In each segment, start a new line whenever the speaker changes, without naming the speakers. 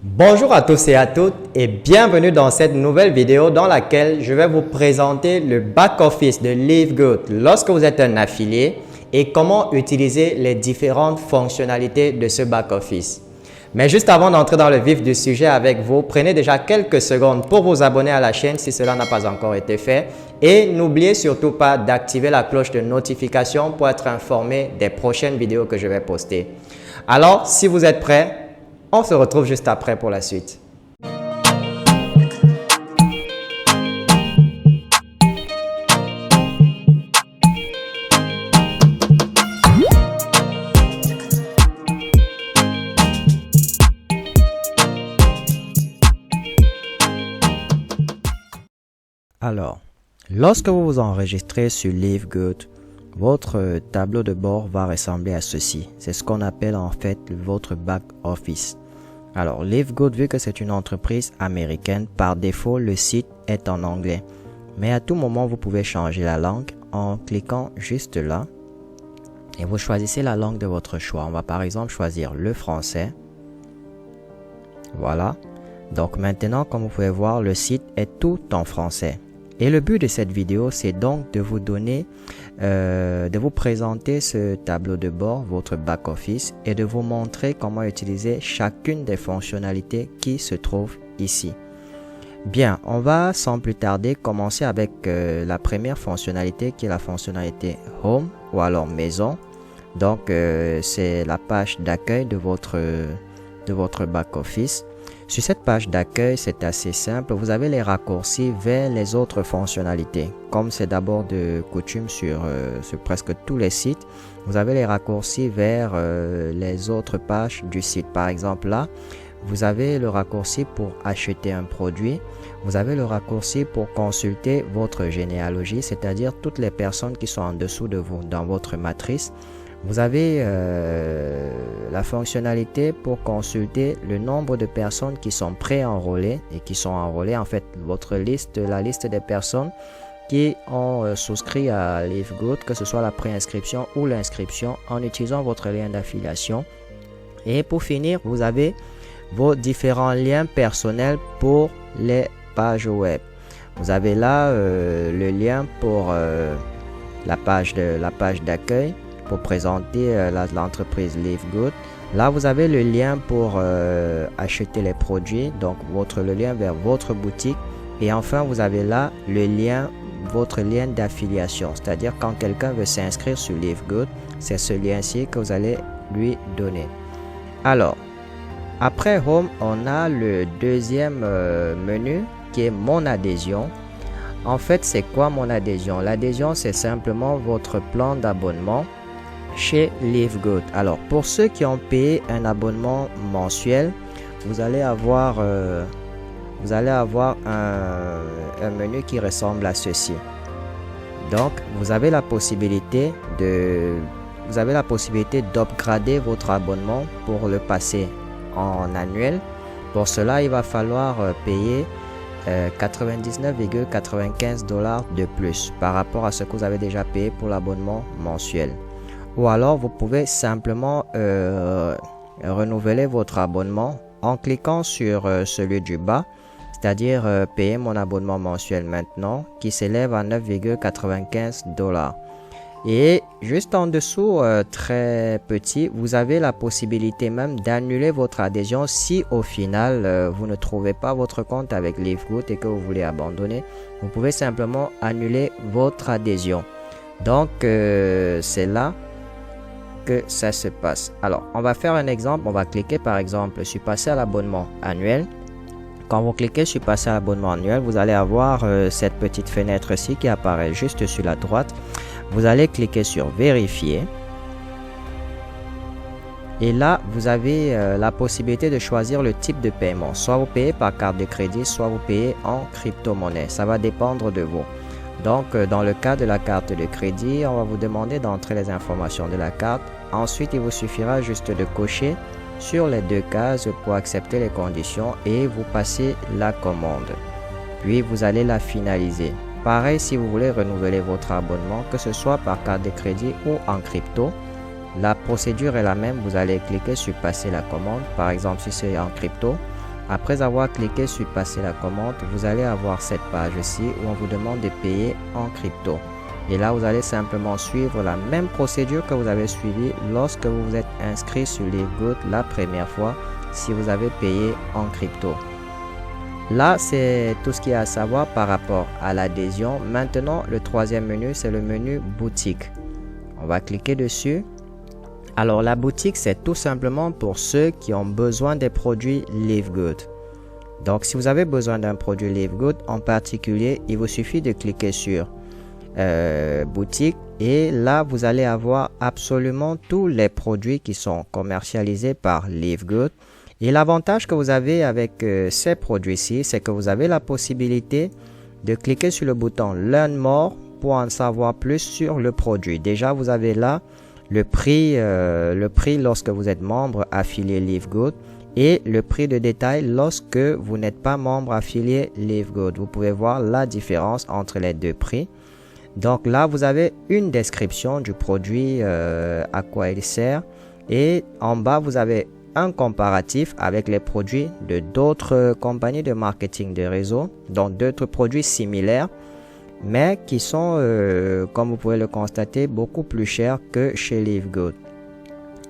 Bonjour à tous et à toutes et bienvenue dans cette nouvelle vidéo dans laquelle je vais vous présenter le back-office de LiveGood lorsque vous êtes un affilié et comment utiliser les différentes fonctionnalités de ce back-office. Mais juste avant d'entrer dans le vif du sujet avec vous, prenez déjà quelques secondes pour vous abonner à la chaîne si cela n'a pas encore été fait et n'oubliez surtout pas d'activer la cloche de notification pour être informé des prochaines vidéos que je vais poster. Alors, si vous êtes prêts, on se retrouve juste après pour la suite. Alors, lorsque vous vous enregistrez sur LiveGood, votre tableau de bord va ressembler à ceci. C'est ce qu'on appelle en fait votre back office. Alors, LiveGood, vu que c'est une entreprise américaine, par défaut, le site est en anglais. Mais à tout moment, vous pouvez changer la langue en cliquant juste là. Et vous choisissez la langue de votre choix. On va par exemple choisir le français. Voilà. Donc maintenant, comme vous pouvez voir, le site est tout en français. Et le but de cette vidéo, c'est donc de vous donner, de vous présenter ce tableau de bord, votre back-office, et de vous montrer comment utiliser chacune des fonctionnalités qui se trouvent ici. Bien, on va sans plus tarder commencer avec la première fonctionnalité qui est la fonctionnalité Home ou alors Maison. Donc, c'est la page d'accueil de votre back-office. Sur cette page d'accueil, c'est assez simple. Vous avez les raccourcis vers les autres fonctionnalités. Comme c'est d'abord de coutume sur presque tous les sites, vous avez les raccourcis vers les autres pages du site. Par exemple, là, vous avez le raccourci pour acheter un produit. Vous avez le raccourci pour consulter votre généalogie, c'est-à-dire toutes les personnes qui sont en dessous de vous dans votre matrice. Vous avez la fonctionnalité pour consulter le nombre de personnes qui sont pré-enrôlées et qui sont enrôlées. En fait, votre liste, la liste des personnes qui ont souscrit à LiveGood, que ce soit la préinscription ou l'inscription, en utilisant votre lien d'affiliation. Et pour finir, vous avez vos différents liens personnels pour les pages web. Vous avez là le lien pour la page d'accueil, pour présenter l'entreprise LiveGood. Là, vous avez le lien pour acheter les produits, donc le lien vers votre boutique. Et enfin, vous avez là le lien, votre lien d'affiliation, c'est-à-dire quand quelqu'un veut s'inscrire sur LiveGood, c'est ce lien-ci que vous allez lui donner. Alors, après Home, on a le deuxième menu qui est Mon adhésion. En fait, c'est quoi mon adhésion? L'adhésion, c'est simplement votre plan d'abonnement chez LiveGood. Alors, pour ceux qui ont payé un abonnement mensuel, vous allez avoir un menu qui ressemble à ceci. Donc, vous avez la possibilité d'upgrader votre abonnement pour le passer en annuel. Pour cela, il va falloir payer 99,95 $ de plus par rapport à ce que vous avez déjà payé pour l'abonnement mensuel. Ou alors, vous pouvez simplement renouveler votre abonnement en cliquant sur celui du bas, c'est-à-dire payer mon abonnement mensuel maintenant, qui s'élève à 9,95 $. Et juste en dessous, très petit, vous avez la possibilité même d'annuler votre adhésion si au final, vous ne trouvez pas votre compte avec LiveGood et que vous voulez abandonner. Vous pouvez simplement annuler votre adhésion. Donc, c'est là que ça se passe. Alors, on va faire un exemple. On va cliquer par exemple sur passer à l'abonnement annuel. Quand vous cliquez sur passer à l'abonnement annuel, vous allez avoir cette petite fenêtre-ci qui apparaît juste sur la droite. Vous allez cliquer sur vérifier. Et là, vous avez la possibilité de choisir le type de paiement. Soit vous payez par carte de crédit, soit vous payez en crypto-monnaie. Ça va dépendre de vous. Donc, dans le cas de la carte de crédit, on va vous demander d'entrer les informations de la carte. Ensuite, il vous suffira juste de cocher sur les deux cases pour accepter les conditions et vous passez la commande. Puis, vous allez la finaliser. Pareil, si vous voulez renouveler votre abonnement, que ce soit par carte de crédit ou en crypto, la procédure est la même. Vous allez cliquer sur passer la commande. Par exemple, si c'est en crypto, Après avoir cliqué sur passer la commande, vous allez avoir cette page-ci où on vous demande de payer en crypto. Et là, vous allez simplement suivre la même procédure que vous avez suivie lorsque vous vous êtes inscrit sur Livegood la première fois si vous avez payé en crypto. Là, c'est tout ce qu'il y a à savoir par rapport à l'adhésion. Maintenant, le troisième menu, c'est le menu boutique. On va cliquer dessus. Alors, la boutique, c'est tout simplement pour ceux qui ont besoin des produits Livegood. Donc, si vous avez besoin d'un produit Livegood en particulier, il vous suffit de cliquer sur boutique et là, vous allez avoir absolument tous les produits qui sont commercialisés par Livegood. Et l'avantage que vous avez avec ces produits-ci, c'est que vous avez la possibilité de cliquer sur le bouton Learn More pour en savoir plus sur le produit. Déjà, vous avez là le prix lorsque vous êtes membre affilié Livegood et le prix de détail lorsque vous n'êtes pas membre affilié Livegood. Vous pouvez voir la différence entre les deux prix. Donc là, vous avez une description du produit, à quoi il sert. Et en bas, vous avez un comparatif avec les produits de d'autres compagnies de marketing de réseau, donc d'autres produits similaires, mais qui sont, comme vous pouvez le constater, beaucoup plus chers que chez Livegood.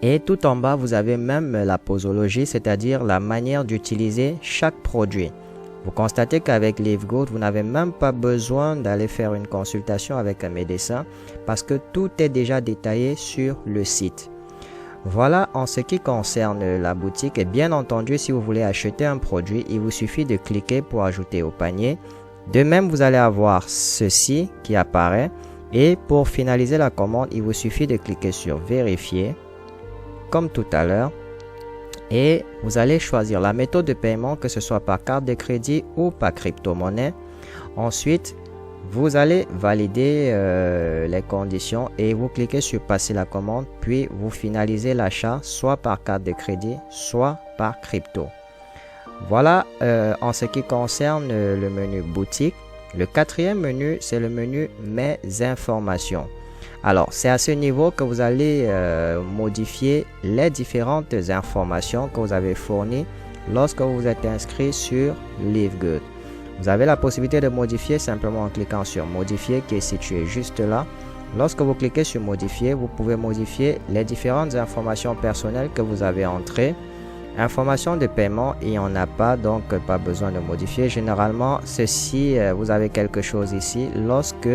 Et tout en bas, vous avez même la posologie, c'est-à-dire la manière d'utiliser chaque produit. Vous constatez qu'avec Livegood, vous n'avez même pas besoin d'aller faire une consultation avec un médecin parce que tout est déjà détaillé sur le site. Voilà en ce qui concerne la boutique et bien entendu si vous voulez acheter un produit, il vous suffit de cliquer pour ajouter au panier. De même, vous allez avoir ceci qui apparaît et pour finaliser la commande, il vous suffit de cliquer sur vérifier comme tout à l'heure et vous allez choisir la méthode de paiement que ce soit par carte de crédit ou par crypto-monnaie. Ensuite, vous allez valider les conditions et vous cliquez sur passer la commande puis vous finalisez l'achat soit par carte de crédit soit par crypto. Voilà en ce qui concerne le menu boutique. Le quatrième menu, c'est le menu mes informations. Alors c'est à ce niveau que vous allez modifier les différentes informations que vous avez fournies lorsque vous êtes inscrit sur Livegood. Vous avez la possibilité de modifier simplement en cliquant sur modifier qui est situé juste là. Lorsque vous cliquez sur modifier, vous pouvez modifier les différentes informations personnelles que vous avez entrées. Informations de paiement, il n'y en a pas, donc pas besoin de modifier. Généralement, ceci, vous avez quelque chose ici lorsque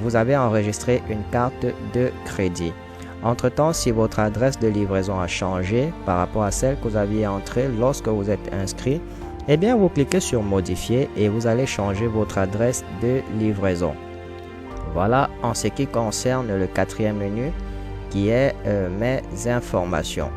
vous avez enregistré une carte de crédit. Entre-temps, si votre adresse de livraison a changé par rapport à celle que vous aviez entrée lorsque vous êtes inscrit, eh bien, vous cliquez sur modifier et vous allez changer votre adresse de livraison. Voilà en ce qui concerne le quatrième menu qui est mes informations.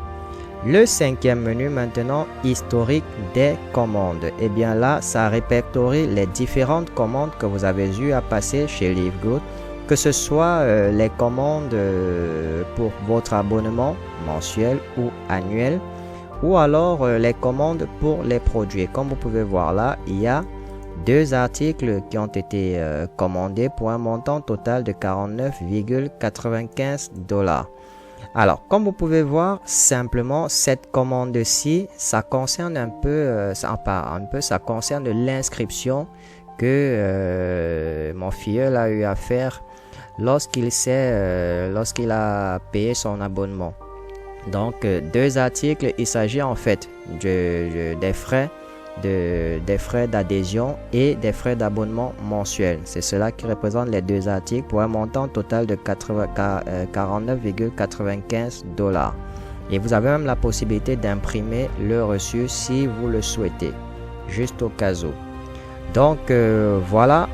Le cinquième menu maintenant, historique des commandes. Et bien là, ça répertorie les différentes commandes que vous avez eu à passer chez Livegood, que ce soit les commandes pour votre abonnement mensuel ou annuel, ou alors les commandes pour les produits. Comme vous pouvez voir là, il y a deux articles qui ont été commandés pour un montant total de 49,95 $. Alors, comme vous pouvez voir, simplement cette commande-ci, ça concerne un peu, ça concerne l'inscription que mon filleul a eu à faire lorsqu'il a payé son abonnement. Donc, deux articles, il s'agit en fait des frais d'adhésion et des frais d'abonnement mensuels. C'est cela qui représente les deux articles pour un montant total de 49,95 $. Et vous avez même la possibilité d'imprimer le reçu si vous le souhaitez, juste au cas où. Donc voilà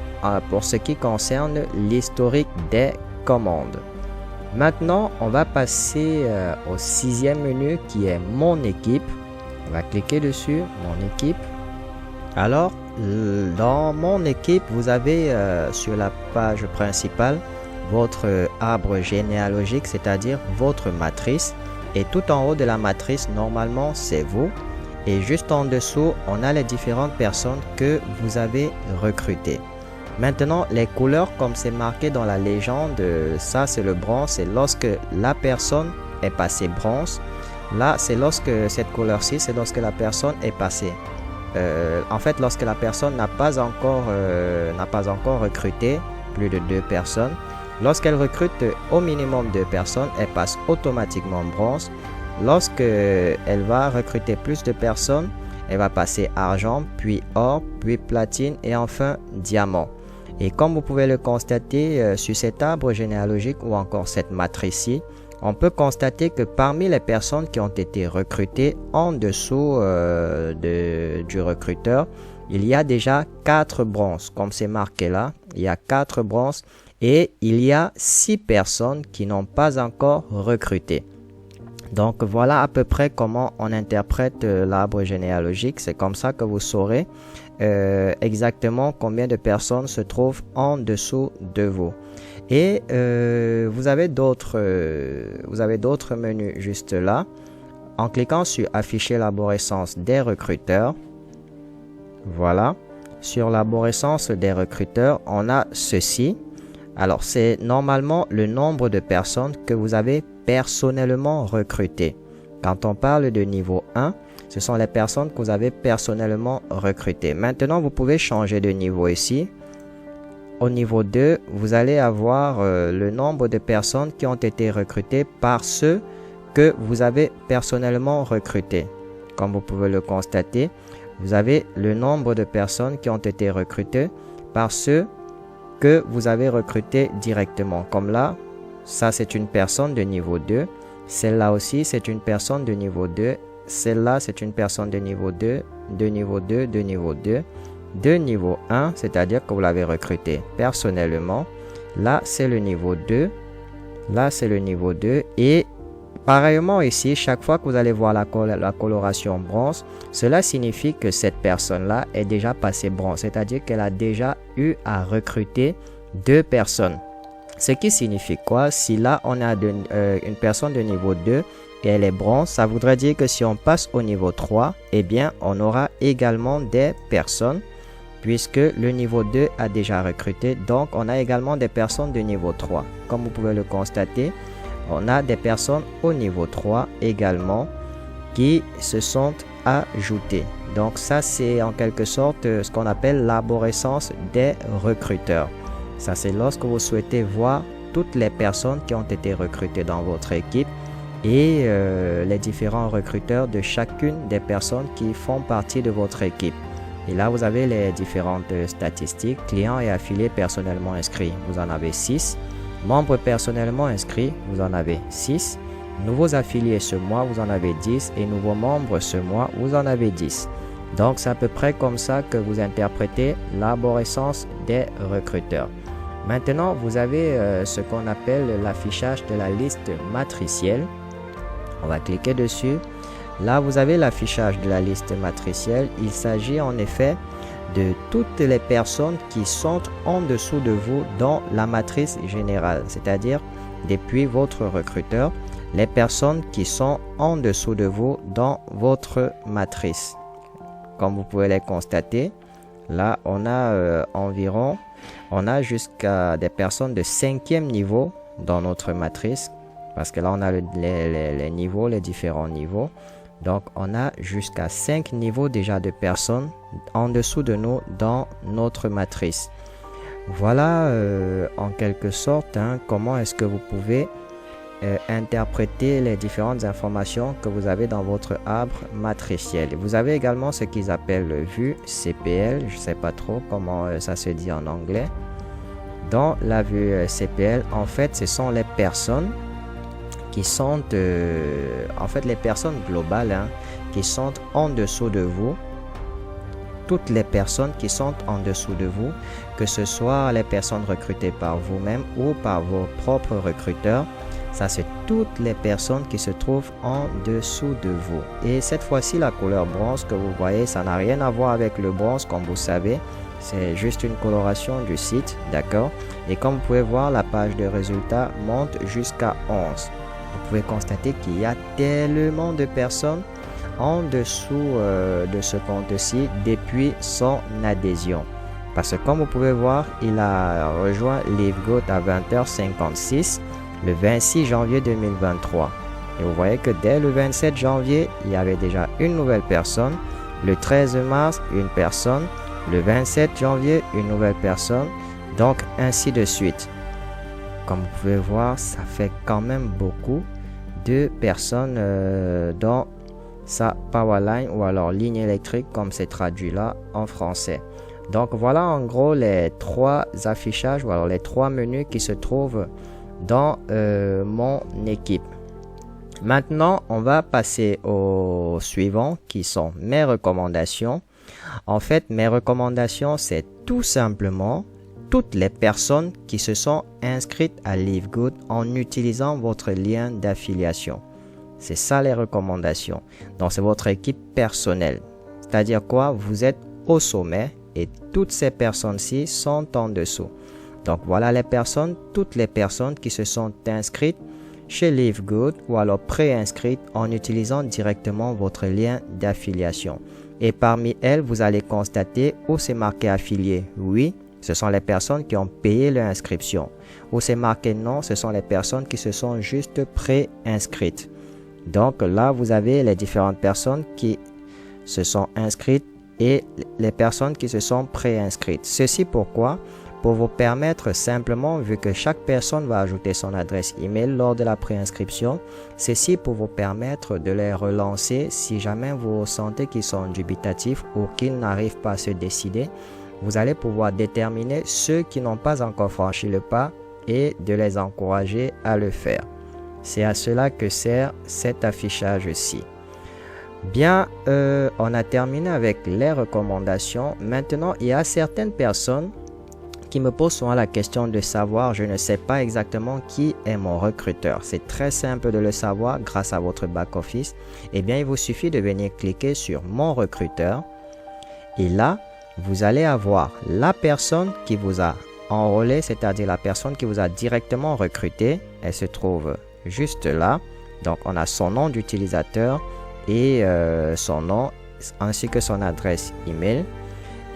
pour ce qui concerne l'historique des commandes. Maintenant, on va passer au sixième menu qui est mon équipe. On va cliquer dessus, mon équipe. Alors, dans mon équipe, vous avez sur la page principale votre arbre généalogique, c'est-à-dire votre matrice. Et tout en haut de la matrice, normalement, c'est vous. Et juste en dessous, on a les différentes personnes que vous avez recrutées. Maintenant, les couleurs, comme c'est marqué dans la légende, ça c'est le bronze, c'est lorsque la personne est passée bronze. Là, c'est lorsque cette couleur-ci, c'est lorsque la personne est passée en fait, lorsque la personne n'a pas encore recruté plus de 2 personnes, lorsqu'elle recrute au minimum 2 personnes, elle passe automatiquement bronze. Lorsque elle va recruter plus de personnes, elle va passer argent, puis or, puis platine et enfin diamant. Et comme vous pouvez le constater sur cet arbre généalogique ou encore cette matrice-ci, on peut constater que parmi les personnes qui ont été recrutées en dessous du recruteur, il y a déjà 4 bronzes. Comme c'est marqué là, il y a 4 bronzes et il y a 6 personnes qui n'ont pas encore recruté. Donc voilà à peu près comment on interprète l'arbre généalogique. C'est comme ça que vous saurez exactement combien de personnes se trouvent en dessous de vous. Et vous avez d'autres menus juste là. En cliquant sur afficher l'arborescence des recruteurs, voilà, sur l'arborescence des recruteurs, on a ceci. Alors c'est normalement le nombre de personnes que vous avez personnellement recrutées. Quand on parle de niveau 1, ce sont les personnes que vous avez personnellement recrutées. Maintenant, vous pouvez changer de niveau ici. Au niveau 2, vous allez avoir le nombre de personnes qui ont été recrutées par ceux que vous avez personnellement recrutés. Comme vous pouvez le constater, vous avez le nombre de personnes qui ont été recrutées par ceux que vous avez recrutés directement. Comme là, ça c'est une personne de niveau 2. Celle-là aussi c'est une personne de niveau 2. Celle-là c'est une personne de niveau 2, de niveau 2, de niveau 2. De niveau 1, c'est-à-dire que vous l'avez recruté personnellement. Là, c'est le niveau 2. Là, c'est le niveau 2. Et pareillement ici, chaque fois que vous allez voir la coloration bronze, cela signifie que cette personne-là est déjà passée bronze. C'est-à-dire qu'elle a déjà eu à recruter 2 personnes. Ce qui signifie quoi? Si là, on a une personne de niveau 2 et elle est bronze, ça voudrait dire que si on passe au niveau 3, eh bien, on aura également des personnes puisque le niveau 2 a déjà recruté. Donc, on a également des personnes de niveau 3. Comme vous pouvez le constater, on a des personnes au niveau 3 également qui se sont ajoutées. Donc, ça, c'est en quelque sorte ce qu'on appelle l'arborescence des recruteurs. Ça, c'est lorsque vous souhaitez voir toutes les personnes qui ont été recrutées dans votre équipe et les différents recruteurs de chacune des personnes qui font partie de votre équipe. Et là, vous avez les différentes statistiques. Clients et affiliés personnellement inscrits, vous en avez 6. Membres personnellement inscrits, vous en avez 6. Nouveaux affiliés ce mois, vous en avez 10. Et nouveaux membres ce mois, vous en avez 10. Donc, c'est à peu près comme ça que vous interprétez l'arborescence des recruteurs. Maintenant, vous avez ce qu'on appelle l'affichage de la liste matricielle. On va cliquer dessus. Là, vous avez l'affichage de la liste matricielle. Il s'agit en effet de toutes les personnes qui sont en dessous de vous dans la matrice générale, c'est-à-dire depuis votre recruteur, les personnes qui sont en dessous de vous dans votre matrice. Comme vous pouvez les constater, là, on a jusqu'à des personnes de 5e niveau dans notre matrice, parce que là, on a les niveaux, les différents niveaux. Donc, on a jusqu'à 5 niveaux déjà de personnes en dessous de nous dans notre matrice. Voilà en quelque sorte comment est-ce que vous pouvez interpréter les différentes informations que vous avez dans votre arbre matriciel. Vous avez également ce qu'ils appellent vue CPL. Je ne sais pas trop comment ça se dit en anglais. Dans la vue CPL, en fait, ce sont les personnes qui sont en fait les personnes globales qui sont en dessous de vous. Toutes les personnes qui sont en dessous de vous, que ce soit les personnes recrutées par vous-même ou par vos propres recruteurs, ça c'est toutes les personnes qui se trouvent en dessous de vous. Et cette fois-ci, la couleur bronze que vous voyez, ça n'a rien à voir avec le bronze comme vous savez. C'est juste une coloration du site, d'accord? Et comme vous pouvez voir, la page de résultats monte jusqu'à 11. Vous pouvez constater qu'il y a tellement de personnes en dessous de ce compte-ci depuis son adhésion. Parce que comme vous pouvez voir, il a rejoint LiveGoat à 20h56 le 26 janvier 2023. Et vous voyez que dès le 27 janvier, il y avait déjà une nouvelle personne. Le 13 mars, une personne. Le 27 janvier, une nouvelle personne. Donc, ainsi de suite. Comme vous pouvez voir, ça fait quand même beaucoup de personnes dans sa powerline ou alors ligne électrique comme c'est traduit là en français. Donc voilà en gros les trois affichages ou alors les trois menus qui se trouvent dans mon équipe. Maintenant, on va passer au suivant qui sont mes recommandations. En fait, mes recommandations, c'est tout simplement toutes les personnes qui se sont inscrites à LiveGood en utilisant votre lien d'affiliation. C'est ça les recommandations. Donc, c'est votre équipe personnelle. C'est-à-dire quoi? Vous êtes au sommet et toutes ces personnes-ci sont en dessous. Donc, voilà les personnes, toutes les personnes qui se sont inscrites chez LiveGood ou alors pré-inscrites en utilisant directement votre lien d'affiliation. Et parmi elles, vous allez constater où c'est marqué affilié. Oui, ce sont les personnes qui ont payé leur inscription. Où c'est marqué non, ce sont les personnes qui se sont juste pré-inscrites. Donc là, vous avez les différentes personnes qui se sont inscrites et les personnes qui se sont pré-inscrites. Ceci pourquoi? Pour vous permettre simplement, vu que chaque personne va ajouter son adresse email lors de la préinscription, ceci pour vous permettre de les relancer si jamais vous sentez qu'ils sont dubitatifs ou qu'ils n'arrivent pas à se décider. Vous allez pouvoir déterminer ceux qui n'ont pas encore franchi le pas et de les encourager à le faire. C'est à cela que sert cet affichage-ci. Bien, on a terminé avec les recommandations. Maintenant, il y a certaines personnes qui me posent souvent la question de savoir, je ne sais pas exactement qui est mon recruteur. C'est très simple de le savoir grâce à votre back-office. Eh bien, il vous suffit de venir cliquer sur mon recruteur et là, vous allez avoir la personne qui vous a enrôlé, c'est-à-dire la personne qui vous a directement recruté. Elle se trouve juste là. Donc, on a son nom d'utilisateur et son nom ainsi que son adresse email.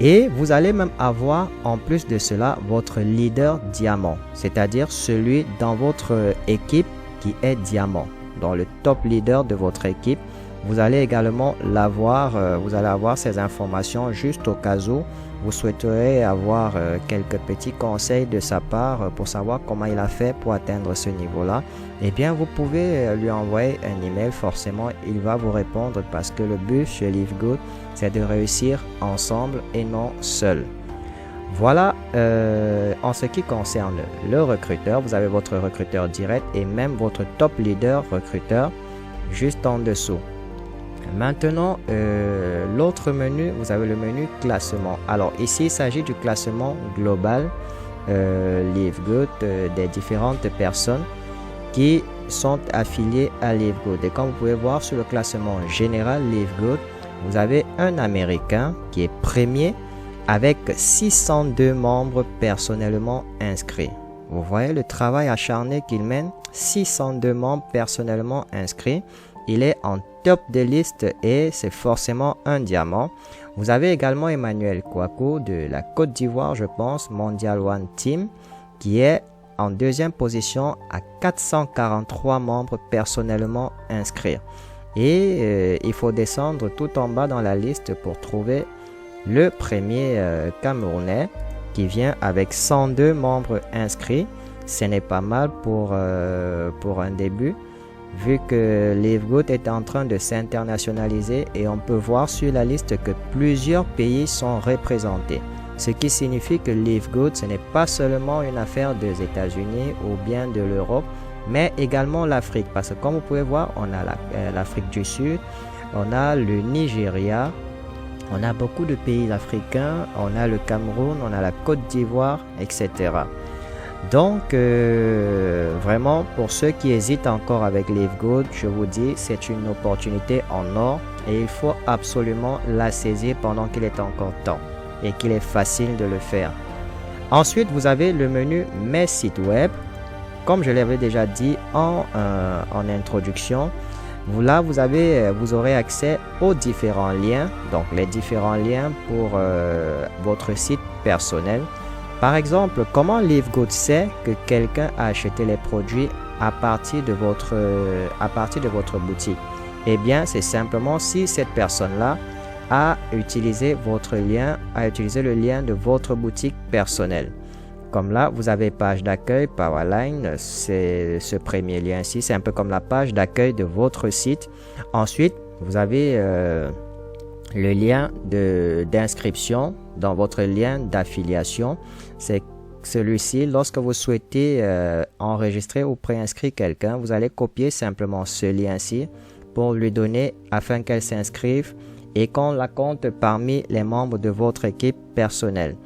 Et vous allez même avoir en plus de cela votre leader diamant, c'est-à-dire celui dans votre équipe qui est diamant. Dans le top leader de votre équipe, vous allez également l'avoir, vous allez avoir ces informations juste au cas où vous souhaiterez avoir quelques petits conseils de sa part pour savoir comment il a fait pour atteindre ce niveau-là. Eh bien, vous pouvez lui envoyer un email, forcément, il va vous répondre parce que le but chez LiveGood, c'est de réussir ensemble et non seul. Voilà, en ce qui concerne le recruteur, vous avez votre recruteur direct et même votre top leader recruteur juste en dessous. Maintenant, l'autre menu, vous avez le menu classement. Alors ici, il s'agit du classement global LiveGood des différentes personnes qui sont affiliées à LiveGood. Et comme vous pouvez voir sur le classement général LiveGood, vous avez un Américain qui est premier avec 602 membres personnellement inscrits. Vous voyez le travail acharné qu'il mène, 602 membres personnellement inscrits. Il est en top de liste et c'est forcément un diamant. Vous avez également Emmanuel Kouakou de la Côte d'Ivoire, je pense, Mondial One Team, qui est en deuxième position à 443 membres personnellement inscrits. Et il faut descendre tout en bas dans la liste pour trouver le premier Camerounais qui vient avec 102 membres inscrits. Ce n'est pas mal pour un début, vu que LiveGood est en train de s'internationaliser et on peut voir sur la liste que plusieurs pays sont représentés. Ce qui signifie que LiveGood, ce n'est pas seulement une affaire des États-Unis ou bien de l'Europe, mais également l'Afrique. Parce que comme vous pouvez voir, on a l'Afrique du Sud, on a le Nigeria, on a beaucoup de pays africains, on a le Cameroun, on a la Côte d'Ivoire, etc. Donc, vraiment, pour ceux qui hésitent encore avec LiveGood, je vous dis, c'est une opportunité en or et il faut absolument la saisir pendant qu'il est encore temps et qu'il est facile de le faire. Ensuite, vous avez le menu Mes sites web. Comme je l'avais déjà dit en introduction, là, vous aurez accès aux différents liens, donc les différents liens pour votre site personnel. Par exemple, comment LiveGood sait que quelqu'un a acheté les produits à partir de votre boutique? Eh bien, c'est simplement si cette personne-là à utiliser votre lien, à utiliser le lien de votre boutique personnelle. Comme là, vous avez page d'accueil Powerline, c'est ce premier lien ici, c'est un peu comme la page d'accueil de votre site. Ensuite, vous avez le lien d'inscription dans votre lien d'affiliation. C'est celui-ci, lorsque vous souhaitez enregistrer ou préinscrire quelqu'un, vous allez copier simplement ce lien-ci pour lui donner afin qu'elle s'inscrive et qu'on la compte parmi les membres de votre équipe personnelle.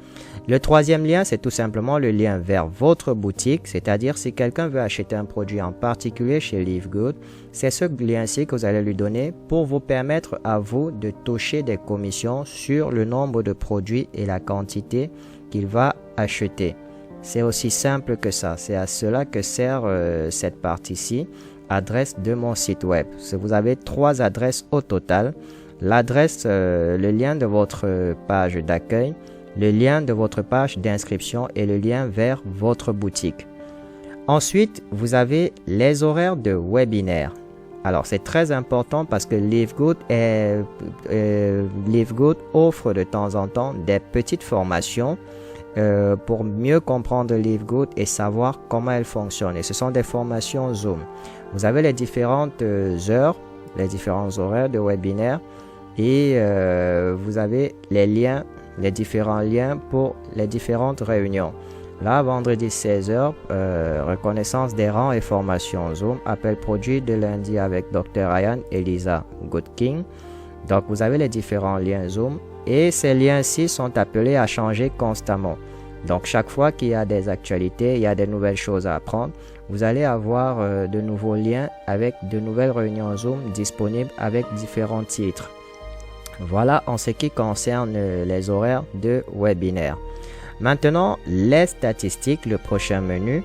Le troisième lien, c'est tout simplement le lien vers votre boutique, c'est-à-dire si quelqu'un veut acheter un produit en particulier chez Livegood, c'est ce lien-ci que vous allez lui donner pour vous permettre à vous de toucher des commissions sur le nombre de produits et la quantité qu'il va acheter. C'est aussi simple que ça, c'est à cela que sert cette partie-ci, adresse de mon site web. Vous avez 3 adresses au total, l'adresse, le lien de votre page d'accueil, le lien de votre page d'inscription et le lien vers votre boutique. Ensuite, vous avez les horaires de webinaire. Alors, c'est très important parce que Livegood offre de temps en temps des petites formations pour mieux comprendre Livegood et savoir comment elle fonctionne. Et ce sont des formations Zoom. Vous avez les différentes heures, les différents horaires de webinaire et vous avez les liens, les différents liens pour les différentes réunions. Là, vendredi 16h, reconnaissance des rangs et formation Zoom, appel produit de lundi avec Dr. Ryan et Lisa Goodking. Donc, vous avez les différents liens Zoom et ces liens-ci sont appelés à changer constamment. Donc, chaque fois qu'il y a des actualités, il y a des nouvelles choses à apprendre, vous allez avoir de nouveaux liens avec de nouvelles réunions Zoom disponibles avec différents titres. Voilà en ce qui concerne les horaires de webinaire. Maintenant, les statistiques, le prochain menu.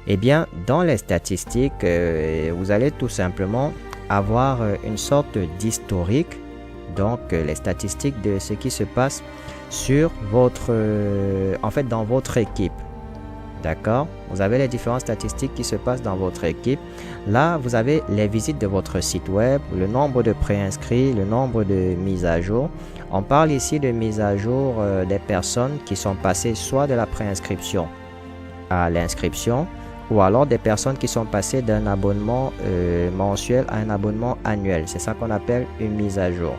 Eh bien, dans les statistiques, vous allez tout simplement avoir une sorte d'historique. Donc, les statistiques de ce qui se passe sur votre, dans votre équipe. D'accord? Vous avez les différentes statistiques qui se passent dans votre équipe. Là, vous avez les visites de votre site web, le nombre de préinscrits, le nombre de mises à jour. On parle ici de mise à jour des personnes qui sont passées soit de la préinscription à l'inscription ou alors des personnes qui sont passées d'un abonnement mensuel à un abonnement annuel. C'est ça qu'on appelle une mise à jour.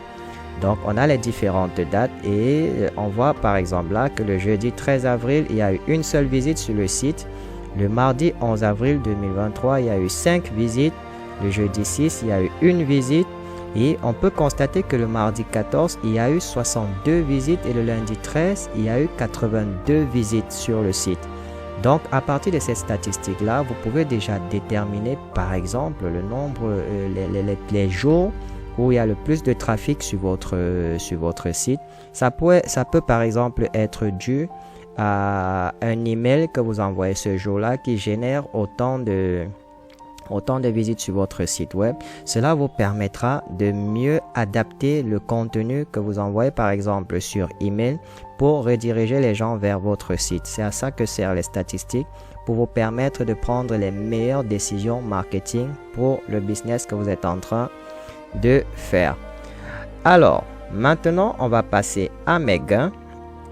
Donc, on a les différentes dates et on voit par exemple là que le jeudi 13 avril, il y a eu une seule visite sur le site. Le mardi 11 avril 2023, il y a eu 5 visites. Le jeudi 6, il y a eu une visite. Et on peut constater que le mardi 14, il y a eu 62 visites et le lundi 13, il y a eu 82 visites sur le site. Donc, à partir de ces statistiques-là, vous pouvez déjà déterminer par exemple le nombre, les jours où il y a le plus de trafic sur votre site. Ça peut par exemple être dû à un email que vous envoyez ce jour-là qui génère autant de visites sur votre site web. Cela vous permettra de mieux adapter le contenu que vous envoyez par exemple sur email pour rediriger les gens vers votre site. C'est à ça que servent les statistiques, pour vous permettre de prendre les meilleures décisions marketing pour le business que vous êtes en train de faire. Alors, maintenant, on va passer à mes gains,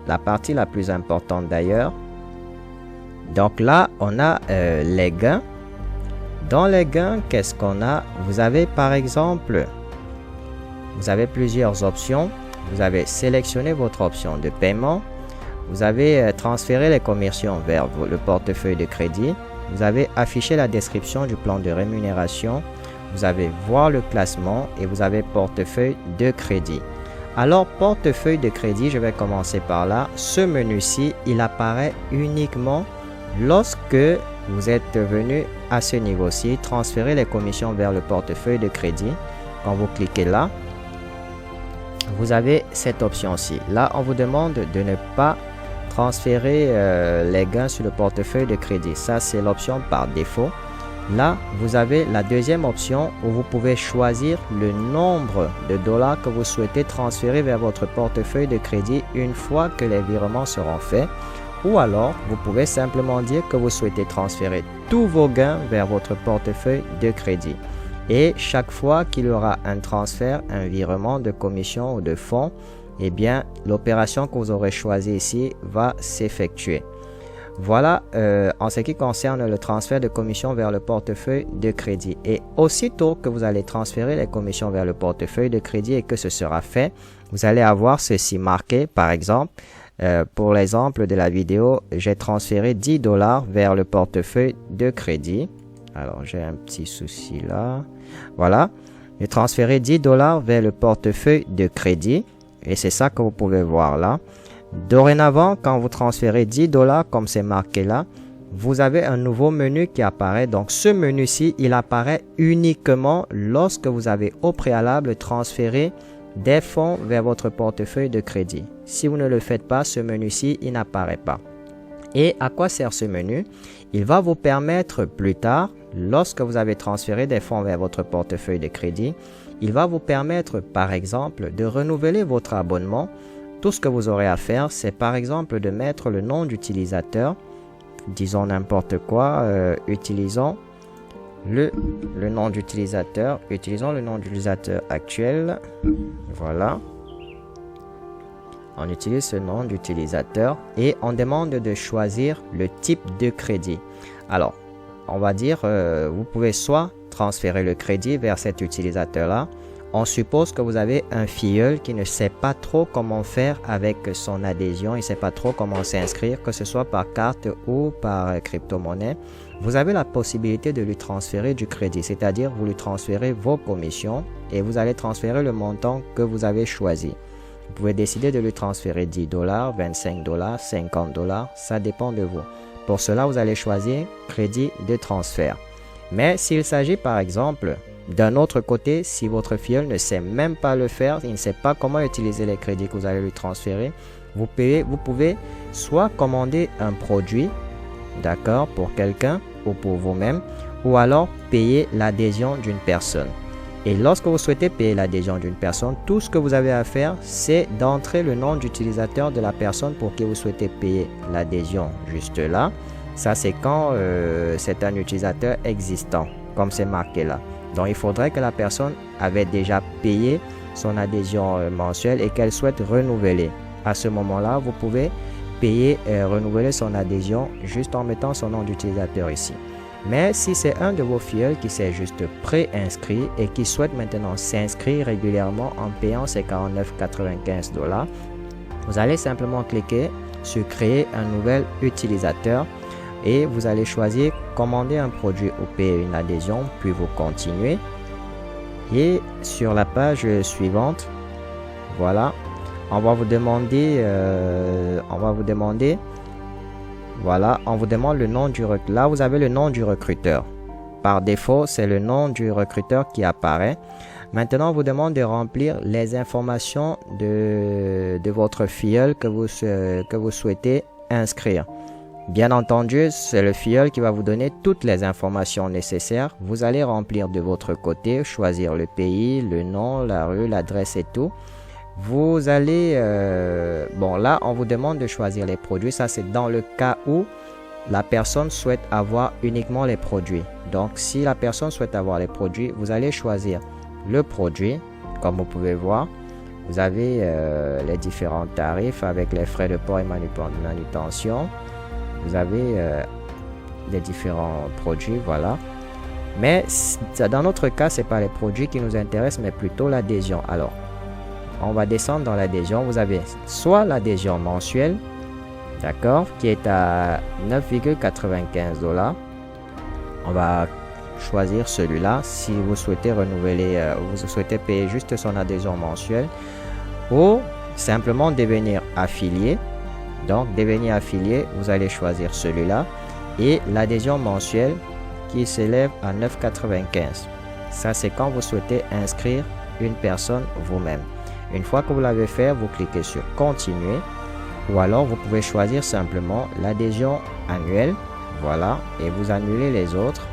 la partie la plus importante d'ailleurs. Donc là, on a les gains. Dans les gains, qu'est-ce qu'on a? Vous avez par exemple, vous avez plusieurs options. Vous avez sélectionné votre option de paiement. Vous avez transféré les commissions vers le portefeuille de crédit. Vous avez affiché la description du plan de rémunération. Vous avez voir le classement et vous avez portefeuille de crédit. Alors, portefeuille de crédit, je vais commencer par là. Ce menu-ci, il apparaît uniquement lorsque vous êtes venu à ce niveau-ci, transférer les commissions vers le portefeuille de crédit. Quand vous cliquez là, vous avez cette option-ci. Là, on vous demande de ne pas transférer les gains sur le portefeuille de crédit. Ça, c'est l'option par défaut. Là, vous avez la deuxième option où vous pouvez choisir le nombre de dollars que vous souhaitez transférer vers votre portefeuille de crédit une fois que les virements seront faits. Ou alors, vous pouvez simplement dire que vous souhaitez transférer tous vos gains vers votre portefeuille de crédit. Et chaque fois qu'il y aura un transfert, un virement de commission ou de fonds, eh bien, l'opération que vous aurez choisie ici va s'effectuer. Voilà en ce qui concerne le transfert de commission vers le portefeuille de crédit. Et aussitôt que vous allez transférer les commissions vers le portefeuille de crédit et que ce sera fait, vous allez avoir ceci marqué. Par exemple, pour l'exemple de la vidéo, j'ai transféré 10 $ vers le portefeuille de crédit. Alors, j'ai un petit souci là. Voilà, j'ai transféré 10 $ vers le portefeuille de crédit. Et c'est ça que vous pouvez voir là. Dorénavant, quand vous transférez 10 $ comme c'est marqué là, vous avez un nouveau menu qui apparaît. Donc, ce menu-ci, il apparaît uniquement lorsque vous avez au préalable transféré des fonds vers votre portefeuille de crédit. Si vous ne le faites pas, ce menu-ci, il n'apparaît pas. Et à quoi sert ce menu? Il va vous permettre plus tard, lorsque vous avez transféré des fonds vers votre portefeuille de crédit, il va vous permettre, par exemple, de renouveler votre abonnement. Tout ce que vous aurez à faire, c'est par exemple de mettre le nom d'utilisateur, disons n'importe quoi, utilisons le nom d'utilisateur, utilisons le nom d'utilisateur actuel, voilà. On utilise ce nom d'utilisateur et on demande de choisir le type de crédit. Alors, on va dire, vous pouvez soit transférer le crédit vers cet utilisateur-là. On suppose que vous avez un filleul qui ne sait pas trop comment faire avec son adhésion, il ne sait pas trop comment s'inscrire, que ce soit par carte ou par crypto-monnaie. Vous avez la possibilité de lui transférer du crédit, c'est-à-dire vous lui transférez vos commissions et vous allez transférer le montant que vous avez choisi. Vous pouvez décider de lui transférer 10 $, 25 $, 50 $, ça dépend de vous. Pour cela, vous allez choisir crédit de transfert. Mais s'il s'agit par exemple d'un autre côté, si votre filleul ne sait même pas le faire, il ne sait pas comment utiliser les crédits que vous allez lui transférer, vous pouvez soit commander un produit, d'accord, pour quelqu'un ou pour vous-même, ou alors payer l'adhésion d'une personne. Et lorsque vous souhaitez payer l'adhésion d'une personne, tout ce que vous avez à faire, c'est d'entrer le nom d'utilisateur de la personne pour qui vous souhaitez payer l'adhésion juste là. Ça, c'est quand c'est un utilisateur existant, comme c'est marqué là. Donc, il faudrait que la personne avait déjà payé son adhésion mensuelle et qu'elle souhaite renouveler. À ce moment-là, vous pouvez payer et renouveler son adhésion juste en mettant son nom d'utilisateur ici. Mais si c'est un de vos filleuls qui s'est juste pré-inscrit et qui souhaite maintenant s'inscrire régulièrement en payant ses 49,95 $, vous allez simplement cliquer sur créer un nouvel utilisateur et vous allez choisir commander un produit ou payer une adhésion, puis vous continuez. Et sur la page suivante, voilà, on va vous demander, voilà, on vous demande le nom du recruteur. Là, vous avez le nom du recruteur. Par défaut, c'est le nom du recruteur qui apparaît. Maintenant, on vous demande de remplir les informations de votre filleul que vous souhaitez inscrire. Bien entendu, c'est le filleul qui va vous donner toutes les informations nécessaires. Vous allez remplir de votre côté, choisir le pays, le nom, la rue, l'adresse et tout. Vous allez, bon là, on vous demande de choisir les produits. Ça, c'est dans le cas où la personne souhaite avoir uniquement les produits. Donc, si la personne souhaite avoir les produits, vous allez choisir le produit. Comme vous pouvez voir, vous avez les différents tarifs avec les frais de port et manutention. Vous avez les différents produits, voilà. Mais dans notre cas, ce n'est pas les produits qui nous intéressent, mais plutôt l'adhésion. Alors, on va descendre dans l'adhésion. Vous avez soit l'adhésion mensuelle, d'accord, qui est à 9,95 $. On va choisir celui-là si vous souhaitez renouveler, vous souhaitez payer juste son adhésion mensuelle ou simplement devenir affilié. Donc, devenir affilié, vous allez choisir celui-là et l'adhésion mensuelle qui s'élève à 9,95 $. Ça, c'est quand vous souhaitez inscrire une personne vous-même. Une fois que vous l'avez fait, vous cliquez sur continuer ou alors vous pouvez choisir simplement l'adhésion annuelle. Voilà, et vous annulez les autres.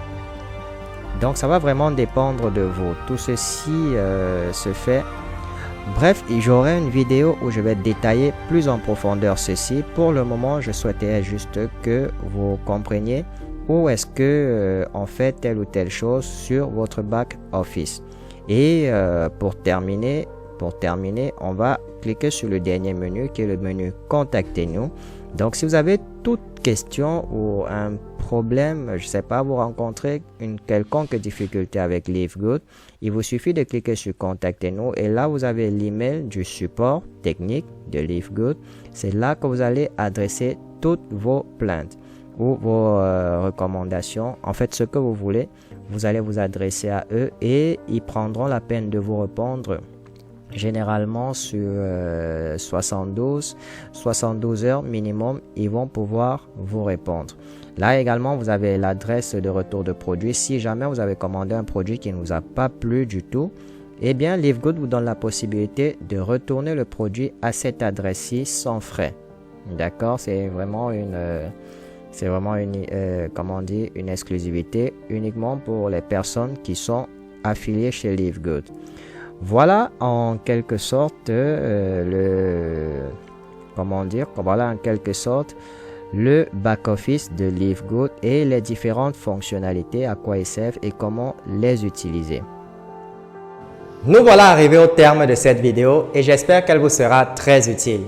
Donc, ça va vraiment dépendre de vous. Tout ceci se fait. Bref, j'aurai une vidéo où je vais détailler plus en profondeur ceci. Pour le moment, je souhaitais juste que vous compreniez où est-ce que on fait telle ou telle chose sur votre back office. Et pour terminer, on va cliquer sur le dernier menu qui est le menu Contactez-nous. Donc, si vous avez toute question ou un problème, je ne sais pas, vous rencontrez une quelconque difficulté avec LiveGood, il vous suffit de cliquer sur Contactez-nous et là, vous avez l'email du support technique de LiveGood. C'est là que vous allez adresser toutes vos plaintes ou vos recommandations. En fait, ce que vous voulez, vous allez vous adresser à eux et ils prendront la peine de vous répondre. Généralement sur 72 heures minimum, ils vont pouvoir vous répondre. Là également, vous avez l'adresse de retour de produit. Si jamais vous avez commandé un produit qui ne vous a pas plu du tout, eh bien LiveGood vous donne la possibilité de retourner le produit à cette adresse-ci sans frais. D'accord, c'est vraiment une une exclusivité uniquement pour les personnes qui sont affiliées chez LiveGood. Voilà en quelque sorte le back-office de LiveGood et les différentes fonctionnalités, à quoi ils servent et comment les utiliser.
Nous voilà arrivés au terme de cette vidéo et j'espère qu'elle vous sera très utile.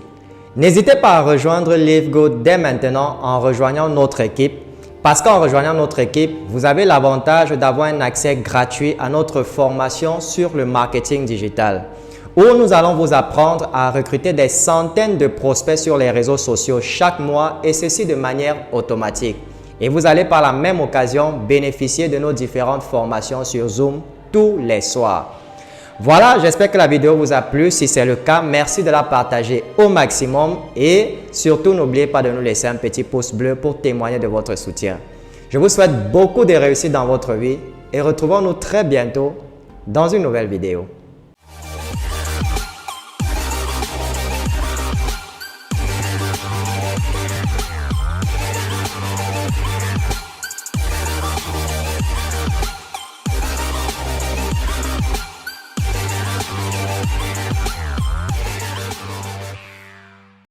N'hésitez pas à rejoindre LiveGood dès maintenant en rejoignant notre équipe. Parce qu'en rejoignant notre équipe, vous avez l'avantage d'avoir un accès gratuit à notre formation sur le marketing digital, où nous allons vous apprendre à recruter des centaines de prospects sur les réseaux sociaux chaque mois et ceci de manière automatique. Et vous allez par la même occasion bénéficier de nos différentes formations sur Zoom tous les soirs. Voilà, j'espère que la vidéo vous a plu. Si c'est le cas, merci de la partager au maximum et surtout n'oubliez pas de nous laisser un petit pouce bleu pour témoigner de votre soutien. Je vous souhaite beaucoup de réussite dans votre vie et retrouvons-nous très bientôt dans une nouvelle vidéo.